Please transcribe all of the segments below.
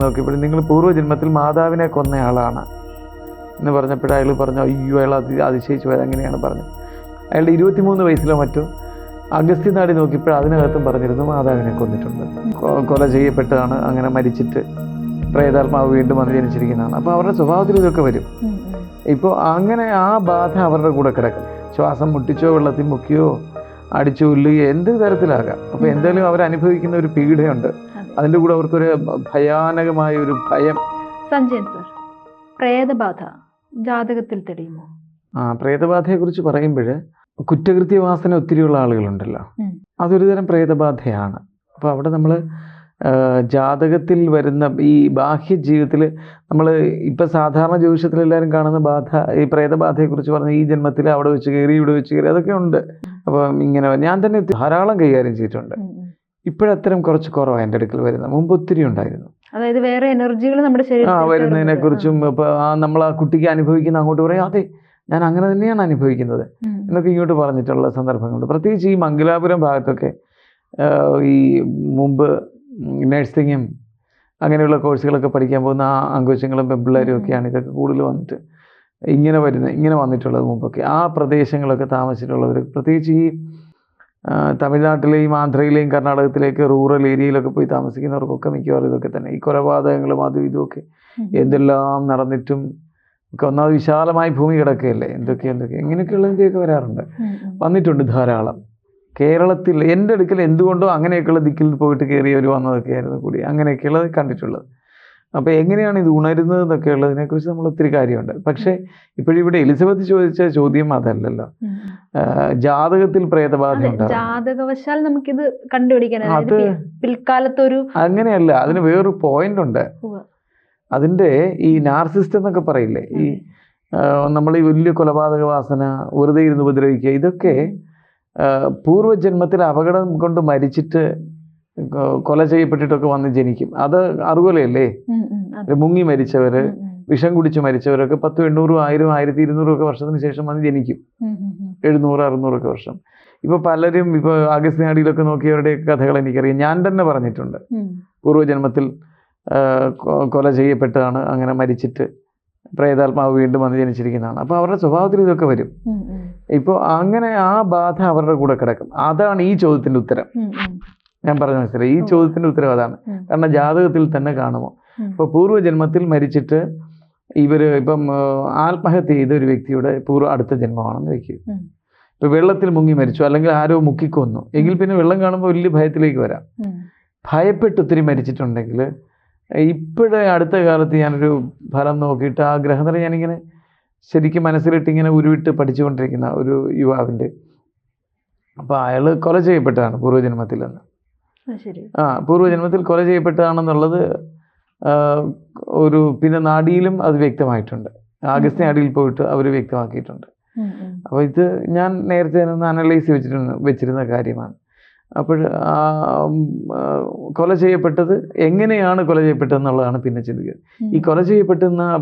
നോക്കിയപ്പോഴും നിങ്ങൾ പൂർവ്വജന്മത്തിൽ മാതാവിനെ കൊന്നയാളാണ് എന്ന് പറഞ്ഞപ്പോൾ അയാൾ പറഞ്ഞു, അയ്യോ അയാൾ അതിശയിച്ചു പോയത് അങ്ങനെയാണ് പറഞ്ഞത്. അയാളുടെ 23 വയസ്സിലോ മറ്റോ അഗസ്ത്യനാടി നോക്കിയപ്പോൾ അതിനകത്തും പറഞ്ഞിരുന്നു മാതാവിനെ കൊന്നിട്ടുണ്ട്, കൊല ചെയ്യപ്പെട്ടതാണ്, അങ്ങനെ മരിച്ചിട്ട് പ്രേതാത്മാവ് വീണ്ടും വന്ന് ജനിച്ചിരിക്കുന്നതാണ്. അപ്പോൾ അവരുടെ സ്വഭാവത്തിൽ ഇതൊക്കെ വരും. ഇപ്പോൾ അങ്ങനെ ആ ബാധ അവരുടെ കൂടെ കിടക്കും. ശ്വാസം മുട്ടിച്ചോ വെള്ളത്തിൽ മുക്കിയോ അടിച്ചു ഉല്ലുകയോ എന്ത് തരത്തിലാകാം. അപ്പോൾ എന്തായാലും അവരനുഭവിക്കുന്ന ഒരു പീഡയുണ്ട്. അതിൻ്റെ കൂടെ അവർക്കൊരു ഭയാനകമായ ഒരു ഭയം. സഞ്ജയൻ സർ, പ്രേതബാധ ജാതകത്തിൽ തെളിയുമോ? പ്രേതബാധയെക്കുറിച്ച് പറയുമ്പോൾ കുറ്റകൃത്യവാസന ഒത്തിരിയുള്ള ആളുകളുണ്ടല്ലോ, അതൊരു തരം പ്രേതബാധയാണ്. അപ്പോൾ അവിടെ നമ്മൾ ജാതകത്തിൽ വരുന്ന ഈ ബാഹ്യ ജീവിതത്തിൽ നമ്മൾ ഇപ്പം സാധാരണ ജ്യോതിഷത്തിൽ എല്ലാവരും കാണുന്ന ബാധ, ഈ പ്രേതബാധയെക്കുറിച്ച് പറഞ്ഞ ഈ ജന്മത്തിൽ അവിടെ വെച്ച് കയറി ഇവിടെ വെച്ച് കയറി അതൊക്കെ ഉണ്ട്. അപ്പം ഇങ്ങനെ ഞാൻ തന്നെ ധാരാളം കൈകാര്യം ചെയ്തിട്ടുണ്ട്. ഇപ്പോഴത്തരം കുറച്ച് കുറവാണ് എൻ്റെ അടുക്കൽ വരുന്നത്. മുമ്പ് ഒത്തിരി ഉണ്ടായിരുന്നു. അതായത് വേറെ എനർജികൾ നമ്മുടെ വരുന്നതിനെ കുറിച്ചും ഇപ്പോൾ നമ്മൾ ആ കുട്ടിക്ക് അനുഭവിക്കുന്ന അങ്ങോട്ട് പറയും, അതെ ഞാൻ അങ്ങനെ തന്നെയാണ് അനുഭവിക്കുന്നത് എന്നൊക്കെ ഇങ്ങോട്ട് പറഞ്ഞിട്ടുള്ള സന്ദർഭങ്ങളുണ്ട്. പ്രത്യേകിച്ച് ഈ മംഗലാപുരം ഭാഗത്തൊക്കെ ഈ മുമ്പ് നഴ്സിങ്ങും അങ്ങനെയുള്ള കോഴ്സുകളൊക്കെ പഠിക്കാൻ പോകുന്ന ആ അങ്കുശങ്ങളും പെമ്പിള്ളേരും ഒക്കെയാണ് ഇതൊക്കെ കൂടുതൽ വന്നിട്ട് ഇങ്ങനെ വന്നിട്ടുള്ളത്. മുമ്പൊക്കെ ആ പ്രദേശങ്ങളൊക്കെ താമസിച്ചിട്ടുള്ളവർ, പ്രത്യേകിച്ച് ഈ തമിഴ്നാട്ടിലെയും ആന്ധ്രയിലെയും കർണാടകത്തിലേക്ക് റൂറൽ ഏരിയയിലൊക്കെ പോയി താമസിക്കുന്നവർക്കൊക്കെ മിക്കവാറും ഇതൊക്കെ തന്നെ. ഈ കൊലപാതകങ്ങളും അതും ഇതുമൊക്കെ എന്തെല്ലാം നടന്നിട്ടും ഒക്കെ ഒന്നാമത് വിശാലമായി ഭൂമി കിടക്കുകയല്ലേ, എന്തൊക്കെ ഇങ്ങനെയൊക്കെയുള്ളതിൻ്റെയൊക്കെ വന്നിട്ടുണ്ട് ധാരാളം. കേരളത്തിൽ എൻ്റെ അടുക്കൽ എന്തുകൊണ്ടോ അങ്ങനെയൊക്കെയുള്ള ദിക്കിൽ പോയിട്ട് കയറിയവർ വന്നതൊക്കെ ആയിരുന്നു കൂടി അങ്ങനെയൊക്കെയുള്ളത് കണ്ടിട്ടുള്ളത്. അപ്പോൾ എങ്ങനെയാണ് ഇത് ഉണരുന്നത് എന്നൊക്കെ ഉള്ളതിനെക്കുറിച്ച് നമ്മൾ ഒത്തിരി കാര്യമുണ്ട്. പക്ഷേ ഇപ്പോഴിവിടെ എലിസബത്ത് ചോദിച്ച ചോദ്യം അതല്ലല്ലോ, ജാതകത്തിൽ പ്രേതബാധ ഉണ്ടാവും, ജാതകവശാൽ നമുക്കിത് കണ്ടുപിടിക്കാൻ അത് പിൽക്കാലത്തൊരു അങ്ങനെയല്ല. അതിന് വേറൊരു പോയിന്റ് ഉണ്ട്. അതിൻ്റെ ഈ നാർസിസ്റ്റ് എന്നൊക്കെ പറയില്ലേ, ഈ നമ്മൾ ഈ വലിയ കൊലപാതക വാസന, വെറുതെ ഇരുന്ന് ഉപദ്രവിക്കുക, ഇതൊക്കെ പൂർവ്വജന്മത്തിൽ അപകടം കൊണ്ട് മരിച്ചിട്ട് കൊല ചെയ്യപ്പെട്ടിട്ടൊക്കെ വന്ന് ജനിക്കും. അത് അറിവുകയല്ലേ, മുങ്ങി മരിച്ചവര്, വിഷം കുടിച്ച് മരിച്ചവരൊക്കെ 10, 800, 1000, 1200 ഒക്കെ വർഷത്തിന് ശേഷം വന്ന് ജനിക്കും. 700, 600 ഒക്കെ വർഷം. ഇപ്പൊ പലരും ഇപ്പൊ അഗസ്ത്യനാടിയിലൊക്കെ നോക്കിയവരുടെ കഥകൾ എനിക്കറിയാം. ഞാൻ തന്നെ പറഞ്ഞിട്ടുണ്ട്, പൂർവ്വജന്മത്തിൽ കൊല ചെയ്യപ്പെട്ടതാണ്, അങ്ങനെ മരിച്ചിട്ട് പ്രേതാത്മാവ് വീണ്ടും വന്ന് ജനിച്ചിരിക്കുന്നതാണ്. അപ്പോൾ അവരുടെ സ്വഭാവത്തിൽ ഇതൊക്കെ വരും. ഇപ്പോൾ അങ്ങനെ ആ ബാധ അവരുടെ കൂടെ കിടക്കും. അതാണ് ഈ ചോദ്യത്തിന്റെ ഉത്തരം. ഞാൻ പറഞ്ഞ മനസ്സിലായി, ഈ ചോദ്യത്തിന്റെ ഉത്തരം അതാണ്. കാരണം ജാതകത്തിൽ തന്നെ കാണുമോ. ഇപ്പോൾ പൂർവ്വജന്മത്തിൽ മരിച്ചിട്ട് ഇപ്പം ആത്മഹത്യ ചെയ്ത ഒരു വ്യക്തിയുടെ അടുത്ത ജന്മമാണെന്ന് വയ്ക്കും. ഇപ്പൊ വെള്ളത്തിൽ മുങ്ങി മരിച്ചു, അല്ലെങ്കിൽ ആരോ മുക്കിക്കൊന്നു എങ്കിൽ പിന്നെ വെള്ളം കാണുമ്പോൾ വലിയ ഭയത്തിലേക്ക് വരാം. ഭയപ്പെട്ട് ഒത്തിരി മരിച്ചിട്ടുണ്ടെങ്കിൽ ഇപ്പോഴേ അടുത്ത കാലത്ത് ഞാനൊരു ഫലം നോക്കിയിട്ട് ആ ഗ്രഹനില ഞാനിങ്ങനെ ശരിക്കും മനസ്സിലിട്ട് ഇങ്ങനെ ഉരുവിട്ട് പഠിച്ചുകൊണ്ടിരിക്കുന്ന ഒരു യുവാവിൻ്റെ, അപ്പോൾ അയാൾ കൊല ചെയ്യപ്പെട്ടതാണ് പൂർവ്വജന്മത്തിൽ എന്ന്. പൂർവ്വജന്മത്തിൽ കൊല ചെയ്യപ്പെട്ടതാണെന്നുള്ളത് പിന്നെ നാഡിയിലും അത് വ്യക്തമായിട്ടുണ്ട്. ആഗസ്റ്റ് നാഡിയിൽ പോയിട്ട് അവർ വ്യക്തമാക്കിയിട്ടുണ്ട്. അപ്പോൾ ഇത് ഞാൻ നേരത്തെ ഒന്ന് അനലൈസ് വെച്ചിരുന്ന കാര്യമാണ്. അപ്പോൾ കൊല ചെയ്യപ്പെട്ടത് എങ്ങനെയാണ് കൊല ചെയ്യപ്പെട്ടതെന്നുള്ളതാണ് പിന്നെ ചിന്തിക്കുന്നത്. ഈ കൊല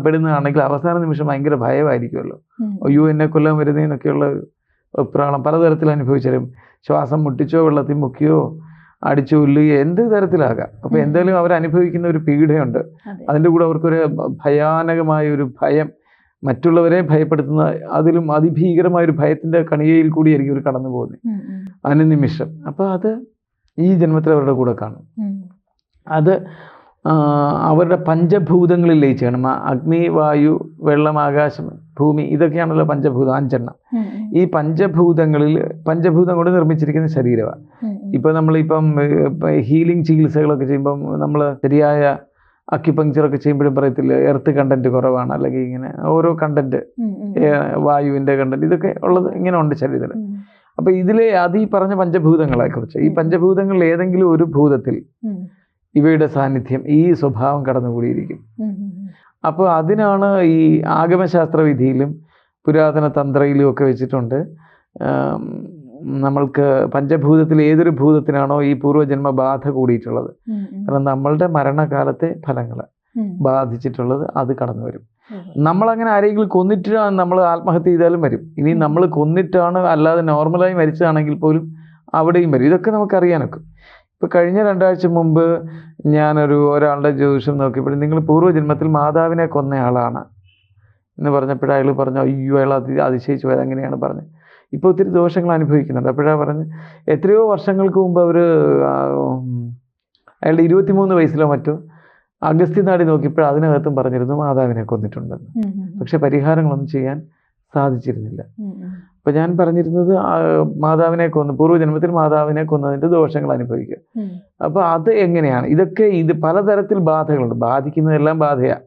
പെടുന്നതാണെങ്കിൽ അവസാന നിമിഷം ഭയങ്കര ഭയമായിരിക്കുമല്ലോ, അയ്യോ എന്നെ കൊല്ലാൻ വരുന്നതെന്നൊക്കെയുള്ള പ്രാളം പലതരത്തിൽ അനുഭവിച്ചാലും, ശ്വാസം മുട്ടിച്ചോ വെള്ളത്തിൽ മുക്കിയോ അടിച്ചു ഉല്ലുകയോ എന്ത് തരത്തിലാകാം. അപ്പോൾ എന്തായാലും അവരനുഭവിക്കുന്ന ഒരു പീഡയുണ്ട്. അതിൻ്റെ കൂടെ അവർക്കൊരു ഭയാനകമായ ഒരു ഭയം, മറ്റുള്ളവരെ ഭയപ്പെടുത്തുന്ന അതിലും അതിഭീകരമായൊരു ഭയത്തിൻ്റെ കണികയിൽ കൂടിയായിരിക്കും അവർ കടന്നു പോകുന്നത് അനുനിമിഷം. അപ്പോൾ അത് ഈ ജന്മത്തിൽ അവരുടെ കൂടെ കാണും. അത് അവരുടെ പഞ്ചഭൂതങ്ങളിൽ ലയിച്ചാണ്. അഗ്നി, വായു, വെള്ളം, ആകാശം, ഭൂമി, ഇതൊക്കെയാണല്ലോ പഞ്ചഭൂതം, 5 ഈ പഞ്ചഭൂതം കൊണ്ട് നിർമ്മിച്ചിരിക്കുന്ന ശരീരമാണ്. ഇപ്പം നമ്മളിപ്പം ഹീലിംഗ് ചികിത്സകളൊക്കെ ചെയ്യുമ്പം നമ്മൾ ശരിയായ അക്യുപങ്ക്ചറൊക്കെ ചെയ്യുമ്പോഴും പറയത്തില്ല എർത്ത് കണ്ടന്റ് കുറവാണ്, അല്ലെങ്കിൽ ഇങ്ങനെ ഓരോ കണ്ടന്റ്, വായുവിൻ്റെ കണ്ടന്റ്, ഇതൊക്കെ ഉള്ളത് ഇങ്ങനെ ഉണ്ട് ശരീരത്തിൽ. അപ്പോൾ ഈ പറഞ്ഞ പഞ്ചഭൂതങ്ങളെ കുറിച്ച്, ഈ പഞ്ചഭൂതങ്ങളിൽ ഏതെങ്കിലും ഒരു ഭൂതത്തിൽ ഇവയുടെ സാന്നിധ്യം, ഈ സ്വഭാവം കടന്നുകൂടിയിരിക്കും. അപ്പോൾ അതിനാണ് ഈ ആഗമശാസ്ത്ര വിധിയിലും പുരാതന തന്ത്രയിലും ഒക്കെ വെച്ചിട്ടുണ്ട്, നമ്മൾക്ക് പഞ്ചഭൂതത്തിൽ ഏതൊരു ഭൂതത്തിനാണോ ഈ പൂർവ്വജന്മ ബാധ കൂടിയിട്ടുള്ളത്, കാരണം നമ്മളുടെ മരണകാലത്തെ ഫലങ്ങൾ ബാധിച്ചിട്ടുള്ളത് അത് കടന്നു വരും. നമ്മളങ്ങനെ ആരെങ്കിലും കൊന്നിട്ടാണ് നമ്മൾ ആത്മഹത്യ ചെയ്താലും വരും. ഇനി നമ്മൾ കൊന്നിട്ടാണ് അല്ലാതെ നോർമലായി മരിച്ചതാണെങ്കിൽ പോലും അവിടെയും വരും. ഇതൊക്കെ നമുക്കറിയാനൊക്കെ. ഇപ്പോൾ കഴിഞ്ഞ 2 ആഴ്ച മുമ്പ് ഒരാളുടെ ജ്യോതിഷം നോക്കിയപ്പോൾ നിങ്ങൾ പൂർവ്വജന്മത്തിൽ മാതാവിനെ കൊന്നയാളാണ് എന്ന് പറഞ്ഞപ്പോൾ അയാൾ പറഞ്ഞു, അയ്യോ അയാൾ അതിശയിച്ചു പോയത് അങ്ങനെയാണ് പറഞ്ഞത്. ഇപ്പോൾ ഒത്തിരി ദോഷങ്ങൾ അനുഭവിക്കുന്നുണ്ട്. അപ്പോഴാണ് പറഞ്ഞ് എത്രയോ വർഷങ്ങൾക്ക് മുമ്പ് അയാളുടെ 23 വയസ്സിലോ മറ്റോ അഗസ്ത്യനാടി നോക്കിയപ്പോൾ അതിനകത്തും പറഞ്ഞിരുന്നു മാതാവിനെ കൊന്നിട്ടുണ്ടെന്ന്. പക്ഷെ പരിഹാരങ്ങളൊന്നും ചെയ്യാൻ സാധിച്ചിരുന്നില്ല. അപ്പോൾ ഞാൻ പറഞ്ഞിരുന്നത് മാതാവിനെ പൂർവ്വജന്മത്തിൽ മാതാവിനെ കൊന്നതിൻ്റെ ദോഷങ്ങൾ അനുഭവിക്കുക. അപ്പോൾ അത് എങ്ങനെയാണ്? ഇത് പലതരത്തിൽ ബാധകളുണ്ട്. ബാധിക്കുന്നതെല്ലാം ബാധയാണ്.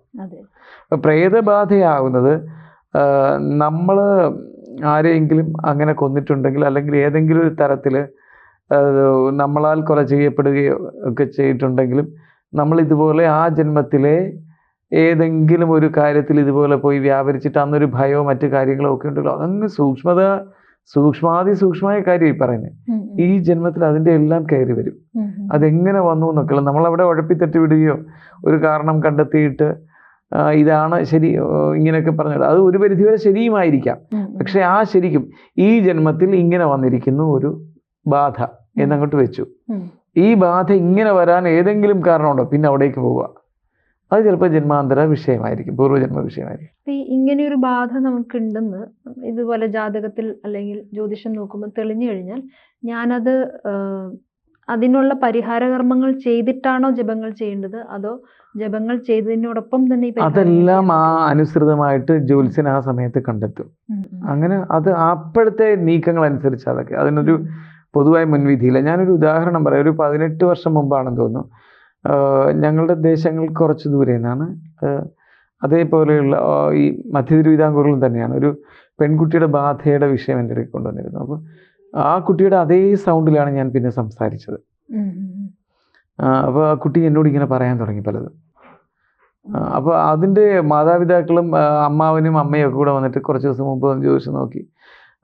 അപ്പോൾ പ്രേതബാധയാവുന്നത് നമ്മൾ ആരെയെങ്കിലും അങ്ങനെ കൊന്നിട്ടുണ്ടെങ്കിൽ, അല്ലെങ്കിൽ ഏതെങ്കിലും ഒരു തരത്തിൽ നമ്മളാൽ കൊല ചെയ്യപ്പെടുകയോ ഒക്കെ ചെയ്തിട്ടുണ്ടെങ്കിലും, നമ്മൾ ഇതുപോലെ ആ ജന്മത്തിലെ ഏതെങ്കിലും ഒരു കാര്യത്തിൽ ഇതുപോലെ പോയി വ്യാപരിച്ചിട്ട് അന്നൊരു ഭയമോ മറ്റു കാര്യങ്ങളോ ഒക്കെ ഉണ്ടല്ലോ, അതങ്ങ് സൂക്ഷ്മമായ കാര്യം ഈ പറയുന്നത്. ഈ ജന്മത്തിൽ അതിൻ്റെ എല്ലാം കയറി വരും. അതെങ്ങനെ വന്നു എന്നൊക്കെയുള്ള നമ്മളവിടെ ഉഴപ്പിത്തട്ടി വിടുകയോ ഒരു കാരണം കണ്ടെത്തിയിട്ട് ഇതാണ് ശരി ഇങ്ങനെയൊക്കെ പറഞ്ഞത്, അത് ഒരു പരിധിവരെ ശരിയുമായിരിക്കാം. പക്ഷെ ആ ശരിക്കും ഈ ജന്മത്തിൽ ഇങ്ങനെ വന്നിരിക്കുന്നു ഒരു ബാധ എന്നങ്ങോട്ട് വെച്ചു. ഈ ബാധ ഇങ്ങനെ വരാൻ ഏതെങ്കിലും കാരണമുണ്ടോ? പിന്നെ അവിടേക്ക് പോവുക. അത് ചിലപ്പോൾ ജന്മാന്തര വിഷയമായിരിക്കും, പൂർവ്വജന്മ വിഷയമായിരിക്കും. ഇങ്ങനെയൊരു ബാധ നമുക്കുണ്ടെന്ന് ഇതുപോലെ ജാതകത്തിൽ അല്ലെങ്കിൽ ജ്യോതിഷം നോക്കുമ്പോൾ തെളിഞ്ഞു കഴിഞ്ഞാൽ ഞാനത് അതിനുള്ള പരിഹാര കർമ്മങ്ങൾ ചെയ്തിട്ടാണോ ജപങ്ങൾ ചെയ്യേണ്ടത്, അതോ ജപങ്ങൾ ചെയ്തതിനോടൊപ്പം തന്നെ അതെല്ലാം ആ അനുസൃതമായിട്ട് ജ്യോത്സ്യൻ ആ സമയത്ത് കണ്ടെത്തും. അങ്ങനെ അത് അപ്പോഴത്തെ നീക്കങ്ങൾ അനുസരിച്ച് അതൊക്കെ അതിനൊരു പൊതുവായ മുൻവിധിയില്ല. ഞാനൊരു ഉദാഹരണം പറയാം. ഒരു 18 വർഷം മുമ്പാണെന്ന് തോന്നുന്നു, ഞങ്ങളുടെ ദേശങ്ങൾ കുറച്ച് ദൂരെ നിന്നാണ്, അതേപോലെയുള്ള ഈ മധ്യ തിരുവിതാംകൂറിലും തന്നെയാണ് ഒരു പെൺകുട്ടിയുടെ ബാധയുടെ വിഷയം എൻ്റെ ഇടയ്ക്ക് കൊണ്ടുവന്നിരുന്നു. അപ്പോൾ ആ കുട്ടിയുടെ അതേ സൗണ്ടിലാണ് ഞാൻ പിന്നെ സംസാരിച്ചത്. അപ്പോൾ ആ കുട്ടി എന്നോട് ഇങ്ങനെ പറയാൻ തുടങ്ങി പലതും. അപ്പോൾ അതിൻ്റെ മാതാപിതാക്കളും അമ്മാവനും അമ്മയും ഒക്കെ കൂടെ വന്നിട്ട് കുറച്ച് ദിവസം മുമ്പ് വന്ന് ചോദിച്ചു നോക്കി.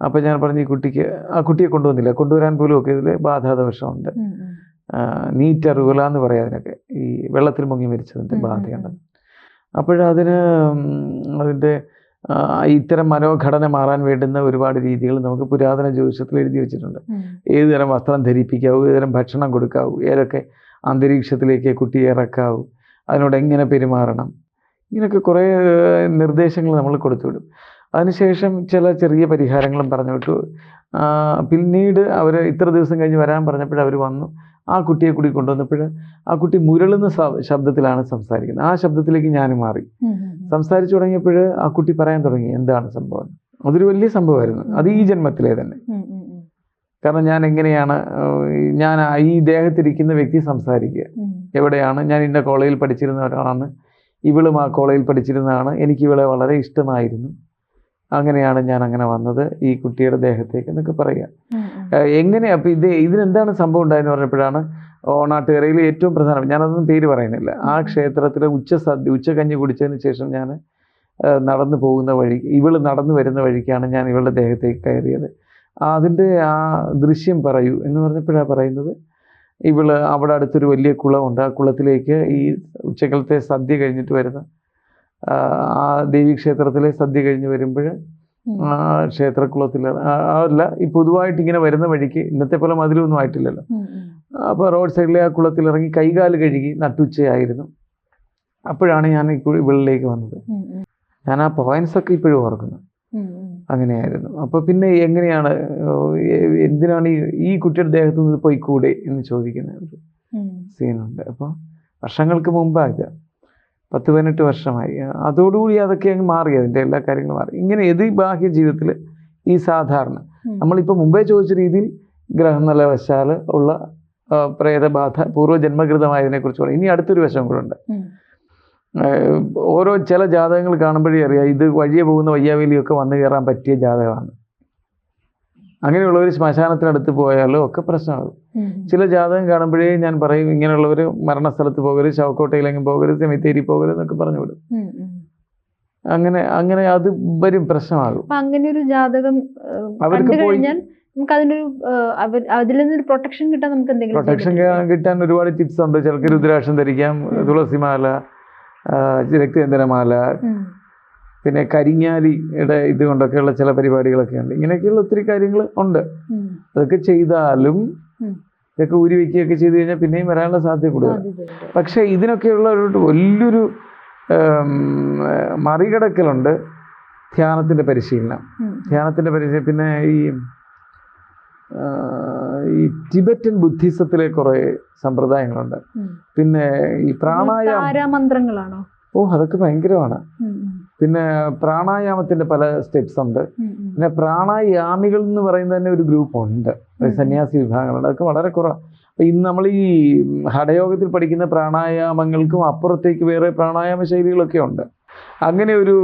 അപ്പോൾ ഞാൻ പറഞ്ഞു ആ കുട്ടിയെ കൊണ്ടുവരാൻ പോലും ഒക്കെ ഇതിൽ ബാധാദോഷമുണ്ട്, നീറ്ററുകല എന്ന് പറയാം അതിനൊക്കെ, ഈ വെള്ളത്തിൽ മുങ്ങി മരിച്ചതിൻ്റെ ബാധയുണ്ടെന്ന്. അപ്പോഴതിന് അതിൻ്റെ ഇത്തരം മനോഘടന മാറാൻ വേണ്ടുന്ന ഒരുപാട് രീതികൾ നമുക്ക് പുരാതന ജ്യോതിഷത്തിൽ എഴുതി വെച്ചിട്ടുണ്ട്. ഏത് തരം വസ്ത്രം ധരിപ്പിക്കാവൂ, ഏത് തരം ഭക്ഷണം കൊടുക്കാവൂ, ഏതൊക്കെ അന്തരീക്ഷത്തിലേക്ക് കുട്ടിയെ ഇറക്കാവൂ, അതിനോട് എങ്ങനെ പെരുമാറണം, ഇങ്ങനെയൊക്കെ കുറേ നിർദ്ദേശങ്ങൾ നമ്മൾ കൊടുത്തുവിടും. അതിനുശേഷം ചില ചെറിയ പരിഹാരങ്ങളും പറഞ്ഞു വിട്ടു. പിന്നീട് അവർ ഇത്ര ദിവസം കഴിഞ്ഞ് വരാൻ പറഞ്ഞപ്പോൾ അവർ വന്നു. ആ കുട്ടിയെ കൂടി കൊണ്ടുവന്നപ്പോൾ ആ കുട്ടി മുരളുന്ന ശബ്ദത്തിലാണ് സംസാരിക്കുന്നത്. ആ ശബ്ദത്തിലേക്ക് ഞാൻ മാറി സംസാരിച്ചു തുടങ്ങിയപ്പോൾ ആ കുട്ടി പറയാൻ തുടങ്ങി എന്താണ് സംഭവം. അതൊരു വലിയ സംഭവമായിരുന്നു. അത് ഈ ജന്മത്തിലെ തന്നെ. കാരണം ഞാൻ എങ്ങനെയാണ് ഈ ദേഹത്തിരിക്കുന്ന വ്യക്തി സംസാരിക്കുക, എവിടെയാണ്, ഞാൻ ഇന്ന കോളേജിൽ പഠിച്ചിരുന്ന ഒരാളാണ്, ഇവളും ആ കോളേജിൽ പഠിച്ചിരുന്നതാണ്, എനിക്ക് ഇവളെ വളരെ ഇഷ്ടമായിരുന്നു, അങ്ങനെയാണ് ഞാൻ അങ്ങനെ വന്നത് ഈ കുട്ടിയുടെ ദേഹത്തേക്ക് എന്നൊക്കെ പറയുക. എങ്ങനെയാ അപ്പം ഇതിനെന്താണ് സംഭവം ഉണ്ടായെന്ന് പറഞ്ഞപ്പോഴാണ് ഓണാട്ടുകരയിൽ ഏറ്റവും പ്രധാനം, ഞാനതൊന്നും പേര് പറയുന്നില്ല, ആ ക്ഷേത്രത്തിലെ ഉച്ചക്കഞ്ഞി കുടിച്ചതിന് ശേഷം ഞാൻ നടന്നു പോകുന്ന വഴി, ഇവള് നടന്നു വരുന്ന വഴിക്കാണ് ഞാൻ ഇവളുടെ ദേഹത്തേക്ക് കയറിയത്. അതിൻ്റെ ആ ദൃശ്യം പറയൂ എന്ന് പറഞ്ഞപ്പോഴാണ് പറയുന്നത്, ഇവള് അവിടെ അടുത്തൊരു വലിയ കുളമുണ്ട്, ആ കുളത്തിലേക്ക് ഈ ഉച്ചക്കലത്തെ സദ്യ കഴിഞ്ഞിട്ട് വരുന്ന ആ ദേവീക്ഷേത്രത്തിലെ സദ്യ കഴിഞ്ഞ് വരുമ്പോൾ ആ ക്ഷേത്രക്കുളത്തിൽ അല്ല ഈ പൊതുവായിട്ട് ഇങ്ങനെ വരുന്ന വഴിക്ക്, ഇന്നത്തെ പോലെ മതിലൊന്നും ആയിട്ടില്ലല്ലോ, അപ്പോൾ റോഡ് സൈഡിലെ ആ കുളത്തിലിറങ്ങി കൈകാല് കഴുകി നട്ടുച്ചയായിരുന്നു. അപ്പോഴാണ് ഞാൻ ഇവളിലേക്ക് വന്നത്. ഞാൻ ആ പോയിന്റ്സൊക്കെ ഇപ്പോഴും ഓർക്കുന്നു. അങ്ങനെയായിരുന്നു. അപ്പോൾ പിന്നെ എങ്ങനെയാണ്, എന്തിനാണ് ഈ കുട്ടിയുടെ ദേഹത്തു നിന്ന് പോയിക്കൂടെ എന്ന് ചോദിക്കുന്ന ഒരു സീനുണ്ട്. അപ്പോൾ വർഷങ്ങൾക്ക് മുമ്പായത്, 10-18 വർഷമായി. അതോടുകൂടി അതൊക്കെ അങ്ങ് മാറി, അതിൻ്റെ എല്ലാ കാര്യങ്ങളും മാറി. ഇങ്ങനെ ബാഹ്യ ജീവിതത്തിൽ ഈ സാധാരണ നമ്മളിപ്പോൾ മുമ്പേ ചോദിച്ച രീതിയിൽ ഗ്രഹനിലവശാൽ ഉള്ള പ്രേതബാധ പൂർവ്വജന്മകൃതമായതിനെക്കുറിച്ച് പറയും. ഇനി അടുത്തൊരു വശം കൂടെ ഉണ്ട്. ഓരോ ചില ജാതകങ്ങൾ കാണുമ്പോഴേ അറിയാം ഇത് വഴിയെ പോകുന്ന വയ്യാവേലിയൊക്കെ വന്നു കയറാൻ പറ്റിയ ജാതകമാണ്. അങ്ങനെയുള്ളവർ ശ്മശാനത്തിനടുത്ത് പോയാലും ഒക്കെ പ്രശ്നമാകും. ചില ജാതകം കാണുമ്പോഴേ ഞാൻ പറയും ഇങ്ങനെയുള്ളവർ മരണസ്ഥലത്ത് പോകരുത്, ശവക്കോട്ടയിലെങ്കിലും പോകരുത്, സെമിത്തേരി പോകരുത് എന്നൊക്കെ പറഞ്ഞു വിടും. അങ്ങനെ അത് വരും, പ്രശ്നമാകും. അങ്ങനെ ഒരു ജാതകം അവർക്ക് കഴിഞ്ഞാൽ നമുക്ക് അതിൽ നിന്നൊരു പ്രൊട്ടക്ഷൻ കിട്ടാൻ നമുക്ക് എന്തെങ്കിലും പ്രൊട്ടക്ഷൻ കിട്ടാൻ ഒരുപാട് ടിപ്സ് ഉണ്ട്. ചിലർക്ക് രുദ്രാക്ഷം ധരിക്കാം, തുളസിമാല, രക്തചന്ദനമാല, പിന്നെ കരിങ്ങാലിയുടെ ഇതുകൊണ്ടൊക്കെയുള്ള ചില പരിപാടികളൊക്കെ ഉണ്ട്. ഇങ്ങനെയൊക്കെയുള്ള ഒത്തിരി കാര്യങ്ങൾ ഉണ്ട്. അതൊക്കെ ചെയ്താലും ഇതൊക്കെ ഊരി വയ്ക്കുകയൊക്കെ ചെയ്ത് കഴിഞ്ഞാൽ പിന്നെയും വരാനുള്ള സാധ്യത കൂടുതലാണ്. സാധ്യതയുണ്ട്. പക്ഷേ ഇതിനൊക്കെയുള്ള ഒരു വലിയൊരു മറികടക്കലുണ്ട് ധ്യാനത്തിൻ്റെ പരിശീലനം. ധ്യാനത്തിൻ്റെ പരിശീലനം പിന്നെ ഈ ടിബറ്റൻ ബുദ്ധിസത്തിലെ കുറേ സമ്പ്രദായങ്ങളുണ്ട്. പിന്നെ ഈ മന്ത്രങ്ങളാണോ? അതൊക്കെ ഭയങ്കരമാണ്. പിന്നെ പ്രാണായാമത്തിൻ്റെ പല സ്റ്റെപ്സ് ഉണ്ട്. പിന്നെ പ്രാണായാമികൾ എന്ന് പറയുന്ന തന്നെ ഒരു ഗ്രൂപ്പ് ഉണ്ട്, സന്യാസി വിഭാഗങ്ങളുണ്ട്. അതൊക്കെ വളരെ കുറവാണ്. അപ്പം ഇന്ന് നമ്മൾ ഈ ഹഠയോഗത്തിൽ പഠിക്കുന്ന പ്രാണായാമങ്ങൾക്കും അപ്പുറത്തേക്ക് വേറെ പ്രാണായാമ ശൈലികളൊക്കെ ഉണ്ട്. അങ്ങനെ ഒരു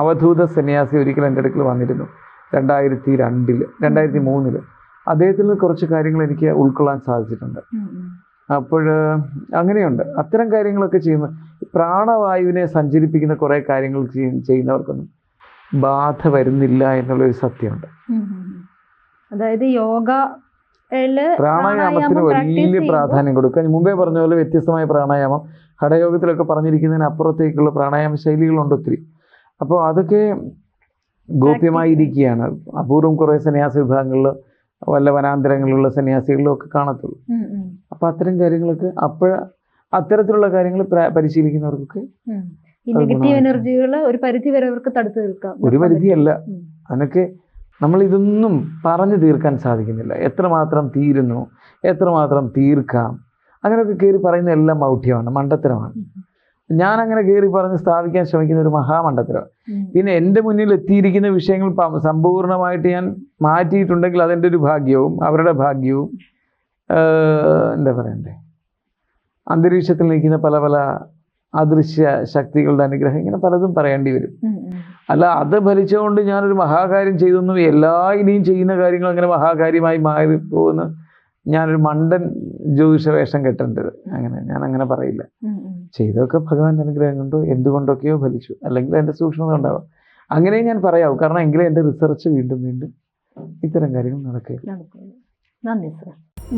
അവധൂത സന്യാസി ഒരിക്കൽ എൻ്റെ അടുക്കൽ വന്നിരുന്നു 2003. അദ്ദേഹത്തിൽ നിന്ന് കുറച്ച് കാര്യങ്ങൾ എനിക്ക് ഉൾക്കൊള്ളാൻ സാധിച്ചിട്ടുണ്ട്. അപ്പോൾ അങ്ങനെയുണ്ട് അത്തരം കാര്യങ്ങളൊക്കെ ചെയ്യുന്ന പ്രാണവായുവിനെ സഞ്ചരിപ്പിക്കുന്ന കുറേ കാര്യങ്ങൾ ചെയ്യുന്നവർക്കൊന്നും ബാധ വരുന്നില്ല എന്നുള്ളൊരു സത്യമുണ്ട്. അതായത് യോഗ പ്രാണായാമത്തിന് വലിയ പ്രാധാന്യം കൊടുക്കുക. മുമ്പേ പറഞ്ഞ പോലെ വ്യത്യസ്തമായ പ്രാണായാമം ഹഠയോഗത്തിലൊക്കെ പറഞ്ഞിരിക്കുന്നതിന് അപ്പുറത്തേക്കുള്ള പ്രാണായാമ ശൈലികളുണ്ട് ഒത്തിരി. അപ്പോൾ അതൊക്കെ ഗോപ്യമായിരിക്കുകയാണ്. അപൂർവം കുറേ സന്യാസ വിഭാഗങ്ങളിൽ വല്ല വനാന്തരങ്ങളിലുള്ള സന്യാസികളിലും ഒക്കെ കാണത്തുള്ളൂ. അപ്പോൾ അത്തരം കാര്യങ്ങളൊക്കെ അത്തരത്തിലുള്ള കാര്യങ്ങൾ പരിശീലിക്കുന്നവർക്കൊക്കെ നെഗറ്റീവ് എനർജികൾ ഒരു പരിധി വരെ അവർക്ക് തടുത്തു തീർക്കാം. ഒരു പരിധിയല്ല, അതിനൊക്കെ നമ്മൾ ഇതൊന്നും പറഞ്ഞു തീർക്കാൻ സാധിക്കുന്നില്ല. എത്രമാത്രം തീരുന്നു, എത്രമാത്രം തീർക്കാം, അങ്ങനെയൊക്കെ കയറി പറയുന്ന എല്ലാം മൗഢ്യമാണ്, മണ്ടത്തരമാണ്. ഞാൻ അങ്ങനെ കയറി പറഞ്ഞ് സ്ഥാപിക്കാൻ ശ്രമിക്കുന്ന ഒരു മഹാമണ്ടത്തരമാണ്. പിന്നെ എൻ്റെ മുന്നിൽ എത്തിയിരിക്കുന്ന വിഷയങ്ങൾ സമ്പൂർണ്ണമായിട്ട് ഞാൻ മാറ്റിയിട്ടുണ്ടെങ്കിൽ അതെൻ്റെ ഒരു ഭാഗ്യവും അവരുടെ ഭാഗ്യവും എന്താ പറയണ്ടേ, അന്തരീക്ഷത്തിൽ നിൽക്കുന്ന പല പല അദൃശ്യ ശക്തികളുടെ അനുഗ്രഹം, ഇങ്ങനെ പലതും പറയേണ്ടി വരും. അല്ല അത് ഫലിച്ചുകൊണ്ട് ഞാനൊരു മഹാകാര്യം ചെയ്തൊന്നും ഇനിയും ചെയ്യുന്ന കാര്യങ്ങൾ അങ്ങനെ മഹാകാര്യമായി മാറിപ്പോകുന്ന ഞാനൊരു മണ്ടൻ ജ്യോതിഷ വേഷം കെട്ടേണ്ടത്. ഞാൻ അങ്ങനെ പറയില്ല. ചെയ്തൊക്കെ ഭഗവാന്റെ അനുഗ്രഹം കൊണ്ടോ എന്തുകൊണ്ടൊക്കെയോ ഫലിച്ചു, അല്ലെങ്കിൽ എൻ്റെ സൂക്ഷ്മത ഉണ്ടാവാം, അങ്ങനെ ഞാൻ പറയാവൂ. കാരണം എങ്കിലും എൻ്റെ റിസർച്ച് വീണ്ടും ഇത്തരം കാര്യങ്ങൾ നടക്കുക. നന്ദി സർ.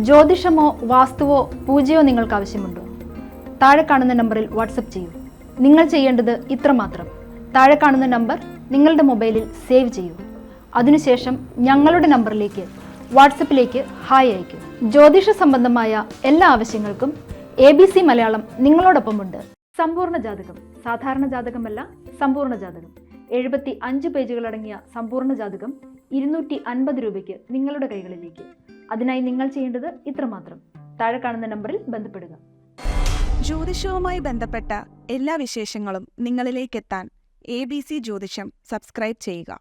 ജ്യോതിഷമോ വാസ്തുവോ പൂജയോ നിങ്ങൾക്ക് ആവശ്യമുണ്ടോ? താഴെ കാണുന്ന നമ്പറിൽ വാട്സപ്പ് ചെയ്യൂ. നിങ്ങൾ ചെയ്യേണ്ടത് ഇത്രമാത്രം: താഴെ കാണുന്ന നമ്പർ നിങ്ങളുടെ മൊബൈലിൽ സേവ് ചെയ്യൂ. അതിനുശേഷം ഞങ്ങളുടെ നമ്പറിലേക്ക് വാട്സപ്പിലേക്ക് ഹായ് അയക്കൂ. ജ്യോതിഷ സംബന്ധമായ എല്ലാ ആവശ്യങ്ങൾക്കും ABC മലയാളം നിങ്ങളോടൊപ്പമുണ്ട്. സമ്പൂർണ്ണ ജാതകം, സാധാരണ ജാതകമല്ല, സമ്പൂർണ്ണ ജാതകം. 75 പേജുകളടങ്ങിയ സമ്പൂർണ്ണ ജാതകം 250 രൂപയ്ക്ക് നിങ്ങളുടെ കൈകളിലേക്ക്. അതിനായി നിങ്ങൾ ചെയ്യേണ്ടത് ഇത്രമാത്രം: താഴെ കാണുന്ന നമ്പറിൽ ബന്ധപ്പെടുക. ജ്യോതിഷവുമായി ബന്ധപ്പെട്ട എല്ലാ വിശേഷങ്ങളും നിങ്ങളിലേക്കെത്താൻ ABC ജ്യോതിഷം സബ്സ്ക്രൈബ് ചെയ്യുക.